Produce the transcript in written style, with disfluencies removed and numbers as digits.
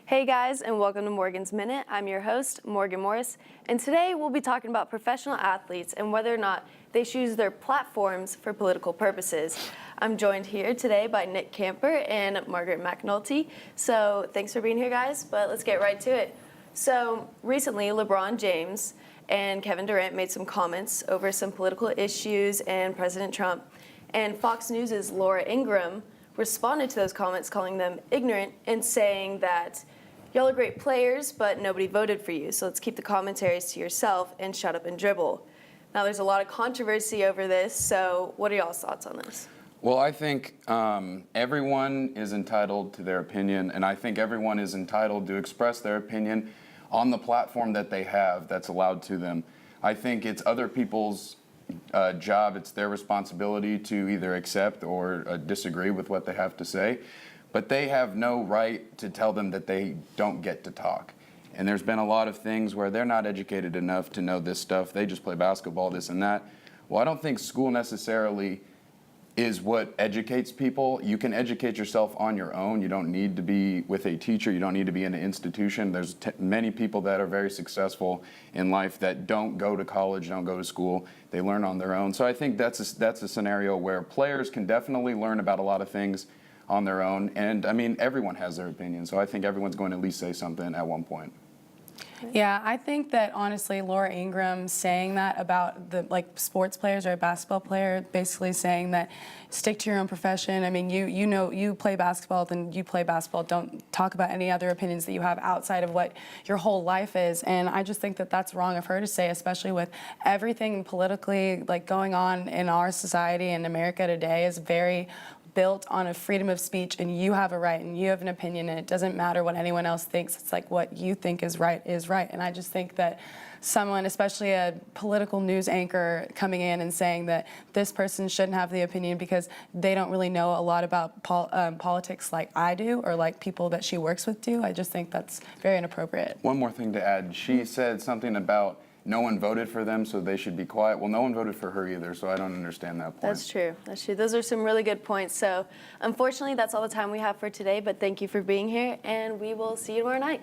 Hey guys, and welcome to Morgan's Minute. I'm your host, Morgan Morris, and today we'll be talking about professional athletes and whether or not they should use their platforms for political purposes. I'm joined here today by Nick Camper and Margaret McNulty. So thanks for being here, guys, but let's get right to it. So recently, LeBron James and Kevin Durant made some comments over some political issues and President Trump, and Fox News' Laura Ingraham responded to those comments, calling them ignorant and saying that y'all are great players, but nobody voted for you. So let's keep the commentaries to yourself and shut up and dribble. Now, there's a lot of controversy over this. So what are y'all's thoughts on this? Well, I think everyone is entitled to their opinion, and I think everyone is entitled to express their opinion on the platform that they have that's allowed to them. I think it's other people's job, it's their responsibility to either accept or disagree with what they have to say, but they have no right to tell them that they don't get to talk. And there's been a lot of things where they're not educated enough to know this stuff. They just play basketball, this and that. Well, I don't think school necessarily is what educates people. You can educate yourself on your own. You don't need to be with a teacher. You don't need to be in an institution. There's many people that are very successful in life that don't go to college, don't go to school. They learn on their own. So I think that's a scenario where players can definitely learn about a lot of things on their own. And I mean, everyone has their opinion. So I think everyone's going to at least say something at one point. Yeah, I think that honestly, Laura Ingraham saying that about the sports players or a basketball player, basically saying that stick to your own profession. I mean, you know you play basketball, then you play basketball. Don't talk about any other opinions that you have outside of what your whole life is. And I just think that that's wrong of her to say, especially with everything politically going on in our society and America today is very built on a freedom of speech, and you have a right and you have an opinion, and it doesn't matter what anyone else thinks. It's like what you think is right is right. And I just think that someone, especially a political news anchor, coming in and saying that this person shouldn't have the opinion because they don't really know a lot about politics like I do or like people that she works with do, I just think that's very inappropriate. One more thing to add. She said something about no one voted for them, so they should be quiet. Well, no one voted for her either, so I don't understand that point. That's true. That's true. Those are some really good points. So unfortunately, that's all the time we have for today, but thank you for being here, and we will see you tomorrow night.